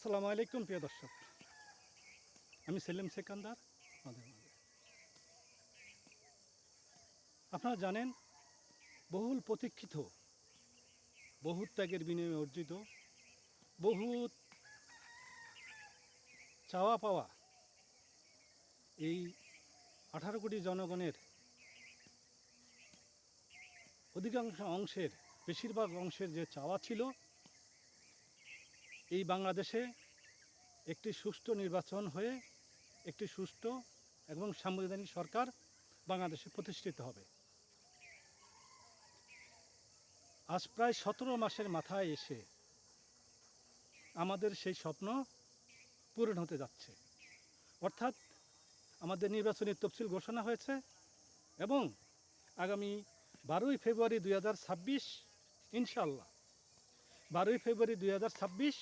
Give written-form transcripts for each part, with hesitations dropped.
আসসালামু আলাইকুম প্রিয় দর্শক, আমি সেলিম সেকান্দার। আমাদের মাঝে আপনারা জানেন, বহুল প্রতীক্ষিত, বহু ত্যাগের বিনিময়ে অর্জিত, বহু চাওয়া পাওয়া এই 18 কোটি জনগণের অধিকাংশ অংশের, বেশিরভাগ অংশের যে চাওয়া ছিল, এই বাংলাদেশে একটি সুষ্ঠু নির্বাচন হয়ে একটি সুষ্ঠু এবং সাংবিধানিক সরকার বাংলাদেশে প্রতিষ্ঠিত হবে। আজ প্রায় 17 মাসের মাথায় এসে আমাদের সেই স্বপ্ন পূরণ হতে যাচ্ছে। অর্থাৎ আমাদের নির্বাচনী তফসিল ঘোষণা হয়েছে এবং আগামী 12ই ফেব্রুয়ারি 2026, ইনশাআল্লাহ 12ই ফেব্রুয়ারি 2026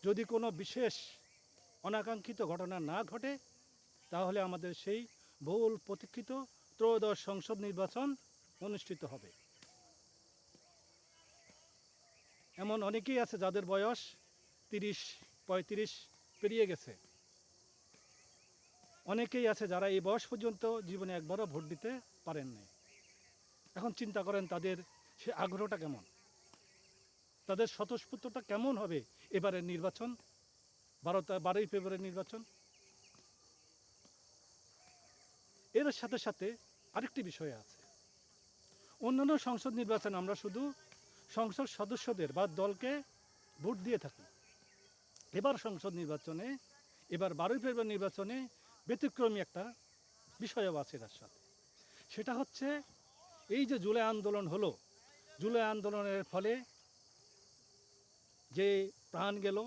যদি কোনো বিশেষ অনাকাঙ্ক্ষিত ঘটনা না ঘটে, তাহলে আমাদের সেই বহুল প্রতীক্ষিত ত্রয়োদশ সংসদ নির্বাচন অনুষ্ঠিত হবে। এমন অনেকেই আছে যাদের বয়স 30-35 পেরিয়ে গেছে। অনেকেই আছে যারা এই বয়স পর্যন্ত জীবনে একবারও ভোট দিতে পারেন নাই। এখন চিন্তা করেন তাদের সে আগ্রহটা কেমন, তাদের স্বতঃস্ফূর্তটা কেমন হবে এবারের নির্বাচন, 12ই ফেব্রুয়ারি নির্বাচন। এর সাথে সাথে আরেকটি বিষয় আছে। অন্যান্য সংসদ নির্বাচন আমরা শুধু সংসদ সদস্যদের বা দলকে ভোট দিয়ে থাকি। এবার সংসদ নির্বাচনে, এবার 12ই ফেব্রুয়ারি নির্বাচনে ব্যতিক্রমী একটা বিষয়ও আছে তার সাথে। সেটা হচ্ছে এই যে জুলাই আন্দোলন হলো, জুলাই আন্দোলনের ফলে যে প্রাণ গেল,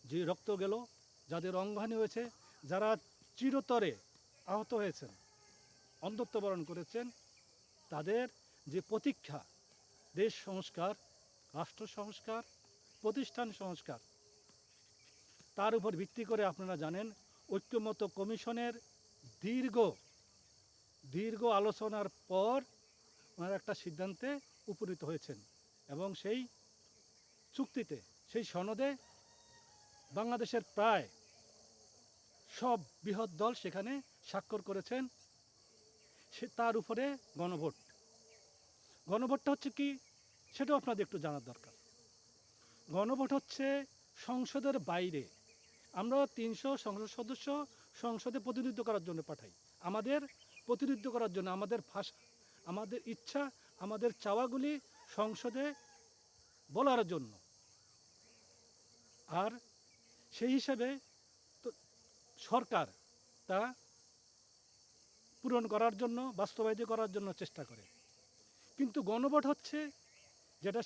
যে রক্ত গেল, যাদের অঙ্গহানি হয়েছে, যারা চিরতরে আহত হয়েছেন, অন্ধত্ব বরণ করেছেন, তাদের যে প্রতীক্ষা, দেশ সংস্কার, রাষ্ট্র সংস্কার, প্রতিষ্ঠান সংস্কার, তার উপর ভিত্তি করে আপনারা জানেন ঐক্যমত্য কমিশনের দীর্ঘ আলোচনার পর ওনারা একটা সিদ্ধান্তে উপনীত হয়েছেন এবং সেই চুক্তিতে, সেই সনদে বাংলাদেশের প্রায় সব বৃহৎ দল সেখানে স্বাক্ষর করেছেন। তার উপরে গণভোটটা হচ্ছে কি, সেটাও আপনাদের একটু জানার দরকার। গণভোট হচ্ছে সংসদের বাইরে আমরা 300 সংসদ সদস্য সংসদে প্রতিনিধিত্ব করার জন্য পাঠাই, আমাদের প্রতিনিধিত্ব করার জন্য, আমাদের ভাষা, আমাদের ইচ্ছা, আমাদের চাওয়াগুলি সংসদে বলার জন্য। আর সেই হিসাবে তো সরকার তা পূরণ করার জন্য, বাস্তবায়িত করার জন্য চেষ্টা করে। কিন্তু গণভোট হচ্ছে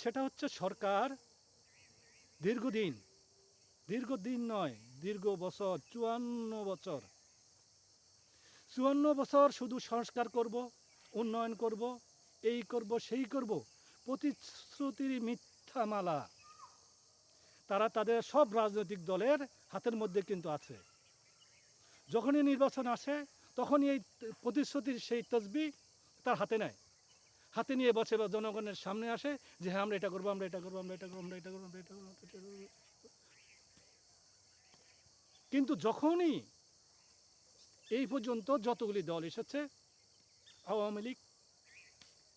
সেটা হচ্ছে সরকার দীর্ঘদিন নয়, দীর্ঘ বছর, 54 বছর শুধু সংস্কার করব, উন্নয়ন করব, এই করব, সেই করব, প্রতিশ্রুতির মিথ্যা মালা তারা তাদের সব রাজনৈতিক দলের হাতের মধ্যে কিন্তু আছে। যখনই নির্বাচন আসে তখনই এই প্রতিশ্রুতির সেই তসবিহ তার হাতে নেয়, হাতে নিয়ে বসে বা জনগণের সামনে আসে যে হ্যাঁ আমরা এটা করবো, আমরা এটা করবো, আমরা এটা করবো, আমরা এটা করবো, আমরা এটা করবো, আমরা এটা করবো। কিন্তু যখনই এই পর্যন্ত যতগুলি দল এসেছে, আওয়ামী লীগ,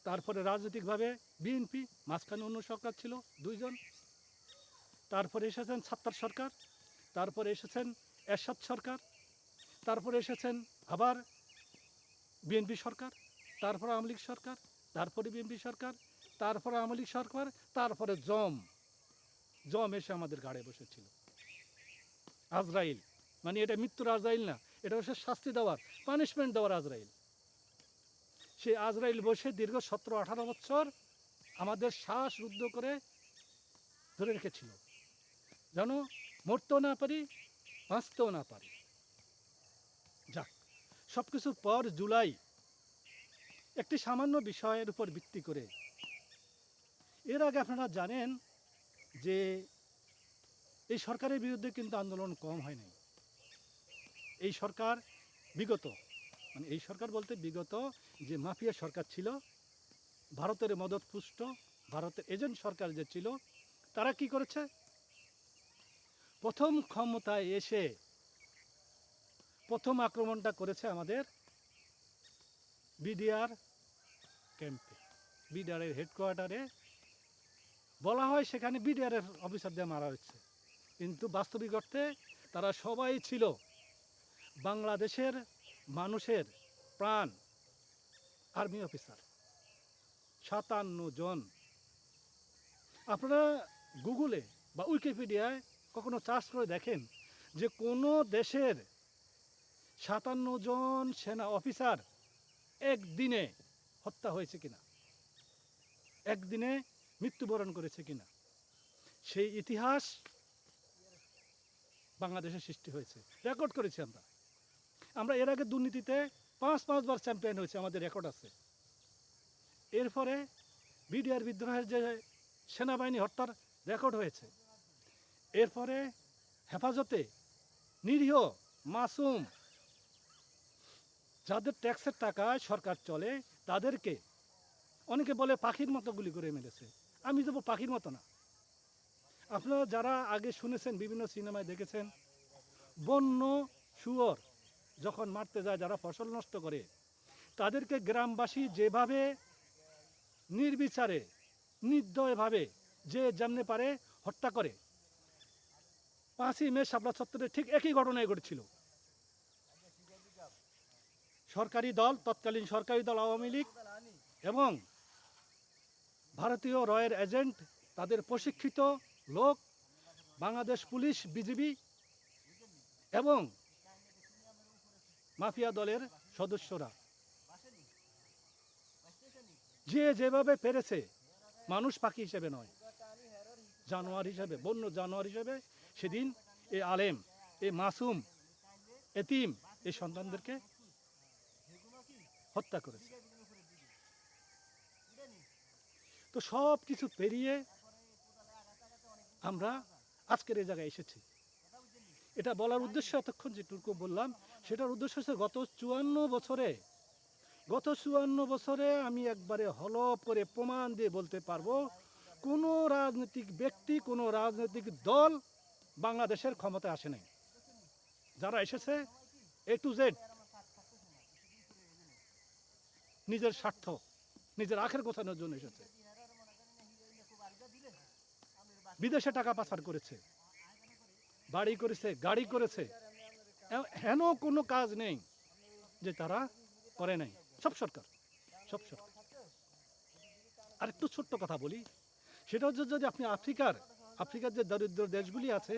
তারপরে রাজনৈতিকভাবে বিএনপি, মাঝখানে অন্য সরকার ছিল 2 জন, তারপরে এসেছেন ছাত্র সরকার, তারপরে এসেছেন এরশাদ সরকার, তারপরে এসেছেন আবার বিএনপি সরকার, তারপরে আওয়ামী লীগ সরকার, তারপরে বিএনপি সরকার, তারপরে আওয়ামী লীগ সরকার, তারপরে জম এসে আমাদের গাড়ে বসেছিল। আজরাইল, মানে এটা মৃত্যুর আজরাইল না, এটা হচ্ছে শাস্তি দেওয়ার, পানিশমেন্ট দেওয়ার আজরাইল। সেই আজরাইল বসে দীর্ঘ 17-18 বছর আমাদের শ্বাস রুদ্ধ করে ধরে রেখেছিল, যেন মরতেও না পারি, বাঁচতেও না পারি। যাক, সব কিছুর পর জুলাই একটি সামান্য বিষয়ের উপর ভিত্তি করে, এর আগে আপনারা জানেন যে এই সরকারের বিরুদ্ধে কিন্তু আন্দোলন কম হয় নাই। এই সরকার এই সরকার বলতে বিগত যে মাফিয়া সরকার ছিল, ভারতের মদতপুষ্ট, ভারতের এজেন্ট সরকার যে ছিল, তারা কি করেছে, প্রথম ক্ষমতায় এসে প্রথম আক্রমণটা করেছে আমাদের বিডিআর ক্যাম্পে, বিডিআরের হেডকোয়ার্টারে। বলা হয় সেখানে বিডিআরের অফিসারদের মারা হচ্ছে, কিন্তু বাস্তবিক অর্থে তারা সবাই ছিল বাংলাদেশের মানুষের প্রাণ আর্মি অফিসার, 57 জন। আপনারা গুগলে বা উইকিপিডিয়ায় কখনো সার্চ করে দেখেন যে কোনো দেশের 57 জন সেনা অফিসার একদিনে হত্যা হয়েছে কিনা, একদিনে মৃত্যুবরণ করেছে কিনা। সেই ইতিহাস বাংলাদেশে সৃষ্টি হয়েছে, রেকর্ড করেছি আমরা। আমরা এর আগে দুর্নীতিতে 5 বার চ্যাম্পিয়ন হয়েছে, আমাদের রেকর্ড আছে। এরপরে বিডিআর বিদ্রোহের যে সেনাবাহিনী হত্যার রেকর্ড হয়েছে, এরপরে হেফাজতে নিরীহ মাসুম যাদের ট্যাক্সের টাকায় সরকার চলে তাদেরকে অনেকে বলে পাখির মতো গুলি করে মেরেছে। আমি দেবো পাখির মতো না। আপনারা যারা আগে শুনেছেন, বিভিন্ন সিনেমায় দেখেছেন, বন্য শুয়োর যখন মারতে যায়, যারা ফসল নষ্ট করে, তাদেরকে গ্রামবাসী যেভাবে নির্বিচারে নির্দয়ভাবে যে যেমনি পারে হত্যা করে, 5ই মে শাপলা চত্বরে ঠিক একই ঘটনায় ঘটেছিল। সরকারি দল, তৎকালীন সরকারি দল আওয়ামী লীগ এবং ভারতীয় রয়ের এজেন্ট, তাদের প্রশিক্ষিত লোক, বাংলাদেশ পুলিশ, বিজিবি এবং মাফিয়া দলের সদস্যরা যে যেভাবে পেরেছে, মানুষ পাখি হিসেবে নয়, জানোয়ার হিসেবে, বন্য জানোয়ার হিসেবে সেদিন এই আলেম, এই মাসুম, এতিম, এই সন্তানদেরকে হত্যা করেছে। তো সব কিছু পেরিয়ে আমরা আজকের এই জায়গায় এসেছি। এটা বলার উদ্দেশ্য, এতক্ষণ যেটুকু বললাম সেটার উদ্দেশ্য হচ্ছে গত 54 বছরে আমি একবারে হলফ করে প্রমাণ দিয়ে বলতে পারবো, কোনো রাজনৈতিক ব্যক্তি, কোনো রাজনৈতিক দল বাংলাদেশের ক্ষমতায় আসে নাই। যারা এসেছে A to Z নিজের স্বার্থ, নিজের আখের গোছানোর জন্য এসেছে। বিদেশে টাকা পাচার করেছে, বাড়ি করেছে, গাড়ি করেছে, হেন কোনো কাজ নেই যে তারা করে নাই। সব সরকার। আরেকটু ছোট্ট কথা বলি, সেটা হচ্ছে যদি আপনি আফ্রিকার যে দরিদ্র দেশগুলি আছে,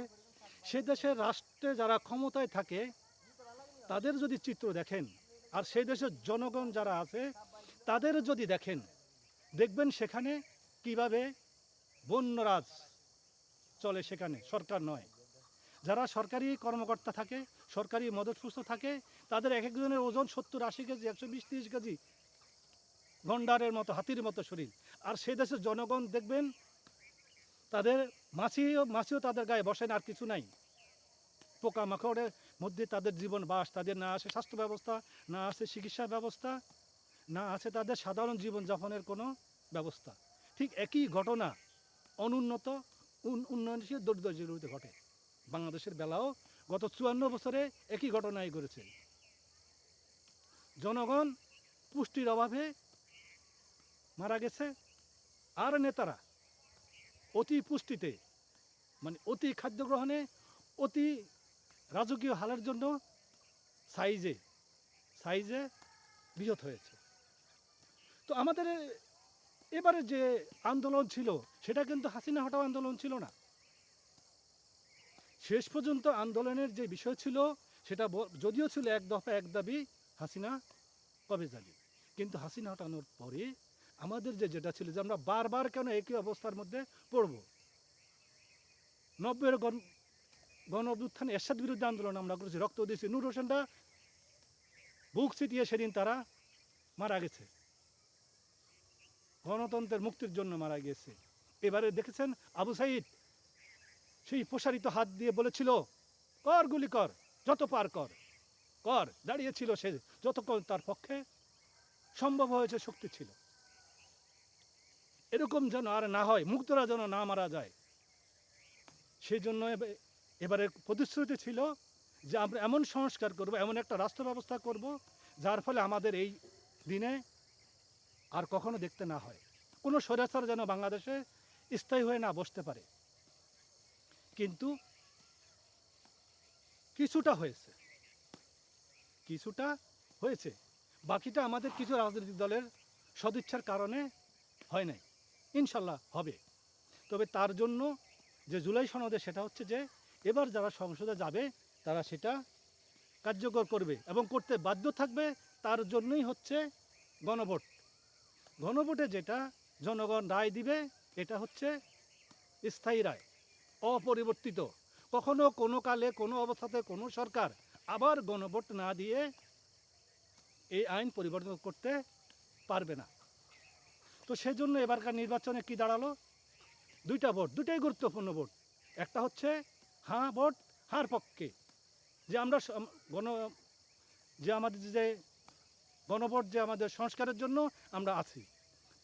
সে দেশের রাষ্ট্রে যারা ক্ষমতায় থাকে তাদের যদি চিত্র দেখেন, আর সেই দেশের জনগণ যারা আছে তাদের যদি দেখেন, দেখবেন সেখানে কিভাবে বন্যরাজ চলে। সেখানে সরকার নয়, যারা সরকারি কর্মকর্তা থাকে, সরকারি মদতপুষ্ট থাকে, তাদের এক একজনের ওজন 70-80 কেজি, 120-30 কেজি, গন্ডারের মতো, হাতির মতো শরীর। আর সেই দেশের জনগণ দেখবেন তাদের মাছিও তাদের গায়ে বসে না, আর কিছু নাই। পোকামাকড়ের মধ্যে তাদের জীবন বাস, তাদের না আছে স্বাস্থ্য ব্যবস্থা, না আছে চিকিৎসা ব্যবস্থা, না আছে তাদের সাধারণ জীবনযাপনের কোনো ব্যবস্থা। ঠিক একই ঘটনা অনুন্নত উন্নয়নশীল দরিদ্র জেলাগুলিতে ঘটে। বাংলাদেশের বেলাও গত 54 বছরে একই ঘটনাই ঘটেছে। জনগণ পুষ্টির অভাবে মারা গেছে, আর নেতারা অতি পুষ্টিতে, মানে অতি খাদ্য গ্রহণে, অতি রাজকীয় হালের জন্য সাইজে বৃহৎ হয়েছে। তো আমাদের এবারে যে আন্দোলন ছিল সেটা কিন্তু হাসিনা হটাও আন্দোলন ছিল না। শেষ পর্যন্ত আন্দোলনের যে বিষয় ছিল সেটা যদিও ছিল এক দফা এক দাবি, হাসিনা কবে যাবে। কিন্তু হাসিনা হটানোর পরে আমাদের যেটা ছিল যে আমরা বারবার কেন একই অবস্থার মধ্যে পড়ব। 90-এর গণ অভ্যুত্থানে এরশাদ বিরুদ্ধে আন্দোলন আমরা করেছি, রক্ত দিয়েছি। নূর হোসেনরা বুক ছিটিয়ে সেদিন তারা মারা গেছে, গণতন্ত্রের মুক্তির জন্য মারা গিয়েছে। এবারে দেখেছেন আবু সাইদ সেই প্রসারিত হাত দিয়ে বলেছিল, কর গুলি কর, যত পার কর, দাঁড়িয়েছিল সে যতক্ষণ তার পক্ষে সম্ভব হয়েছে, শক্তি ছিল। এরকম যেন আর না হয়, মুগ্ধরা যেন না মারা যায়, সেই জন্য এবারে প্রতিশ্রুতি ছিল যে আমরা এমন সংস্কার করব, এমন একটা রাষ্ট্র ব্যবস্থা করব, যার ফলে আমাদের এই দিনে আর কখনো দেখতে না হয়, কোনো স্বৈরাচার যেন বাংলাদেশে স্থায়ী হয়ে না বসতে পারে। কিন্তু কিছুটা হয়েছে, কিছুটা হয়েছে, বাকিটা আমাদের কিছু রাজনৈতিক দলের সদিচ্ছার কারণে হয় নাই। ইনশাল্লাহ হবে। তবে তার জন্য যে জুলাই সনদে সেটা হচ্ছে যে এবার যারা সংসদে যাবে তারা সেটা কার্যকর করবে এবং করতে বাধ্য থাকবে। তার জন্যই হচ্ছে গণভোট। গণভোটে যেটা জনগণ রায় দিবে এটা হচ্ছে স্থায়ী রায়, অপরিবর্তিত। কখনো কোনো কালে কোনো অবস্থাতে কোনো সরকার আবার গণভোট না দিয়ে এই আইন পরিবর্তন করতে পারবে না। তো সেজন্য এবারকার নির্বাচনে কি দাঁড়ালো? দুইটা ভোট, দুটাই গুরুত্বপূর্ণ ভোট। একটা হচ্ছে হাঁ ভোট, হাঁর পক্ষে, যে আমরা যে আমাদের যে গণভোট যে আমাদের সংস্কারের জন্য আমরা আছি।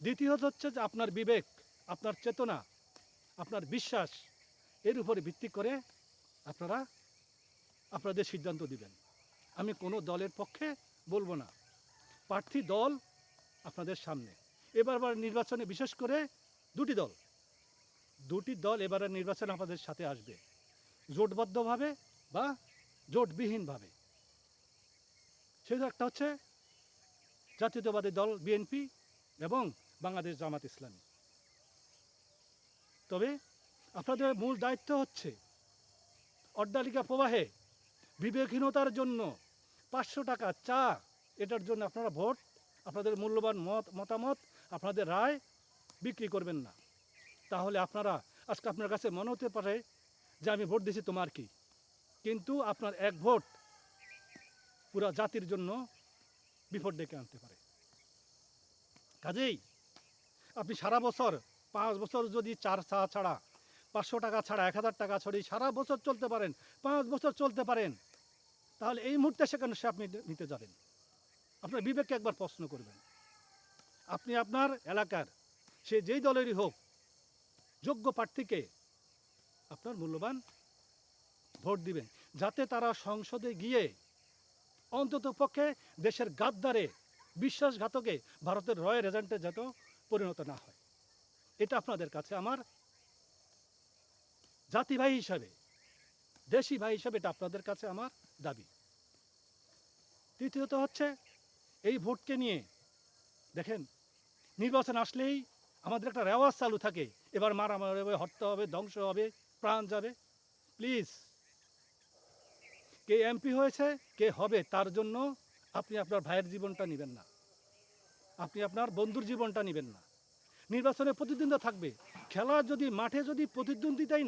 দ্বিতীয়ত হচ্ছে যে আপনার বিবেক, আপনার চেতনা, আপনার বিশ্বাস, এর উপরে ভিত্তি করে আপনারা আপনাদের সিদ্ধান্ত দিবেন। আমি কোনো দলের পক্ষে বলবো না। প্রার্থী দল আপনাদের সামনে। এবার নির্বাচনে বিশেষ করে দুটি দল এবারের নির্বাচনে আমাদের সাথে আসবে, জোটবদ্ধভাবে বা জোটবিহীনভাবে। সেটা একটা হচ্ছে জাতীয়তাবাদী দল বিএনপি এবং বাংলাদেশ জামাত ইসলামী। তবে আপনাদের মূল দায়িত্ব হচ্ছে অট্টালিকা প্রবাহে বিবেকহীনতার জন্য 500 টাকা চা, এটার জন্য আপনারা ভোট, আপনাদের মূল্যবান মতামত, আপনাদের রায় বিক্রি করবেন না। তাহলে আপনারা আজকে আপনার কাছে মনে হতে পারে যে আমি ভোট দিয়েছি তোমার কি, কিন্তু আপনার এক ভোট পুরা জাতির জন্য বিপদ ডেকে আনতে পারে। কাজেই আপনি সারা বছর 5 বছর যদি চা ছাড়া 500 টাকা ছাড়া 1000 টাকা ছড়িয়ে সারা বছর চলতে পারেন, 5 বছর চলতে পারেন, তাহলে এই মুহূর্তে সেখানে সে আপনি নিতে যাবেন। আপনার বিবেককে একবার প্রশ্ন করবেন। আপনি আপনার এলাকার সে যেই দলেরই হোক যোগ্য প্রার্থীকে আপনার মূল্যবান ভোট দিবেন, যাতে তারা সংসদে গিয়ে অন্তত পক্ষে দেশের গাদ্দারে, বিশ্বাসঘাতকে, ভারতের রয়ের এজেন্টে যাতে পরিণত না হয়। এটা আপনাদের কাছে আমার জাতি ভাই হিসাবে, দেশি ভাই হিসাবে এটা আপনাদের কাছে আমার দাবি। তৃতীয়ত হচ্ছে এই ভোটকে নিয়ে দেখেন, নির্বাচন আসলেই আমাদের একটা রেওয়াজ চালু থাকে, এবার মারামারি হবে, হত্যা হবে, ধ্বংস হবে, প্রাণ যাবে। প্লিজ, কে এমপি হয়েছে, কে হবে, তার জন্য আপনি আপনার ভাইয়ের জীবনটা নেবেন না, আপনি আপনার বন্ধুর জীবনটা নেবেন না। নির্বাচনে প্রতিদ্বন্দ্বিতা থাকবে, খেলার যদি মাঠে যদি প্রতিদ্বন্দ্বিতাই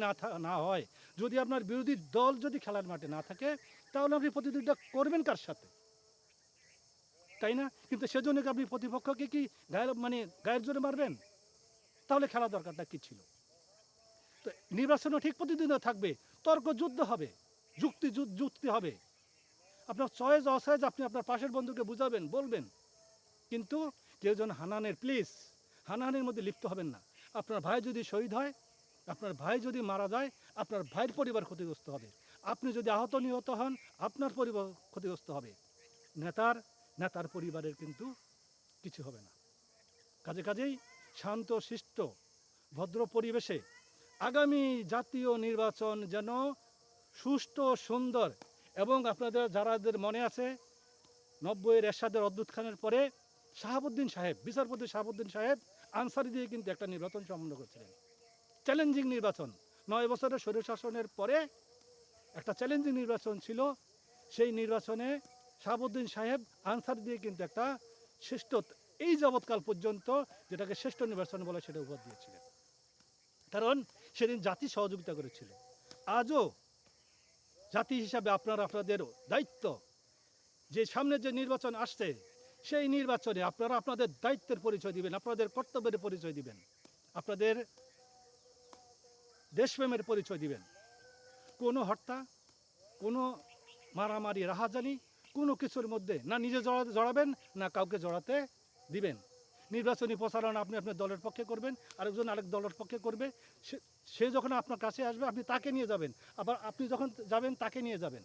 না হয়, যদি আপনার বিরোধী দল যদি খেলার মাঠে না থাকে, তাহলে আপনি প্রতিদ্বন্দ্বিতা করবেন কার সাথে, তাই না? কিন্তু সেজন্য কি আপনি প্রতিপক্ষকে কি গায়ের জোরে মারবেন? তাহলে খেলা দরকারটা কী ছিল? তো নির্বাচনও ঠিক প্রতিদ্বন্দ্বিতা থাকবে, তর্ক যুদ্ধ হবে, যুক্তি হবে, আপনার চয়েস অসয়েজ আপনি আপনার পাশের বন্ধুকে বুঝাবেন, বলবেন, কিন্তু কেউ যেন প্লিজ হানাহানির মধ্যে লিপ্ত হবেন না। আপনার ভাই যদি শহীদ হয়, আপনার ভাই যদি মারা যায়, আপনার ভাইয়ের পরিবার ক্ষতিগ্রস্ত হবে। আপনি যদি আহত নিহত হন, আপনার পরিবার ক্ষতিগ্রস্ত হবে। নেতার পরিবারের কিন্তু কিছু হবে না। কাজেই শান্ত শিষ্ট ভদ্র পরিবেশে আগামী জাতীয় নির্বাচন যেন সুষ্ঠু, সুন্দর এবং আপনাদের যারাদের মনে আছে 90-এর এরশাদের অদ্ভুত খানের পরে বিচারপতি শাহাবুদ্দিন সাহেব আনসারি দিয়ে কিন্তু একটা নির্বাচন সম্পন্ন করেছিলেন। চ্যালেঞ্জিং নির্বাচন, 9 বছরের স্বৈরশাসনের পরে একটা চ্যালেঞ্জিং নির্বাচন ছিল। সেই নির্বাচনে শাহাবুদ্দিন সাহেব আনসারি দিয়ে কিন্তু একটা শ্রেষ্ঠ, এই যাবৎকাল পর্যন্ত যেটাকে শ্রেষ্ঠ নির্বাচন বলে সেটা উপহার দিয়েছিলেন, কারণ সেদিন জাতি সহযোগিতা করেছিল। আজও জাতি হিসাবে আপনাদের দায়িত্ব যে সামনে যে নির্বাচন আসছে, সেই নির্বাচনে আপনারা আপনাদের দায়িত্বের পরিচয় দিবেন, আপনাদের কর্তব্যের পরিচয় দিবেন, আপনাদের দেশপ্রেমের পরিচয় দিবেন। কোনো হত্যা, কোনো মারামারি, রাহাজানি, কোনো কিছুর মধ্যে না নিজে জড়াবেন, না কাউকে জড়াতে দিবেন। নির্বাচনী প্রচারণা আপনি আপনার দলের পক্ষে করবেন, আরেকজন আরেক দলের পক্ষে করবে। সে যখন আপনার কাছে আসবে আপনি তাকে নিয়ে যাবেন, আবার আপনি যখন যাবেন তাকে নিয়ে যাবেন।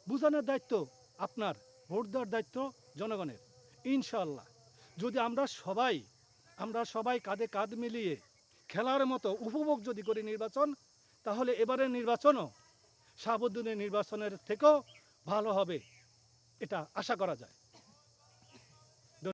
বুঝানোর দায়িত্ব আপনার, ভোট দেওয়ার দায়িত্ব জনগণের। ইনশাআল্লাহ যদি আমরা সবাই কাঁধে কাঁধ মিলিয়ে খেলার মতো উপভোগ যদি করি নির্বাচন, তাহলে এবারের নির্বাচনও শাহাবুদ্দিনের নির্বাচনের থেকেও ভালো হবে, এটা আশা করা যায়।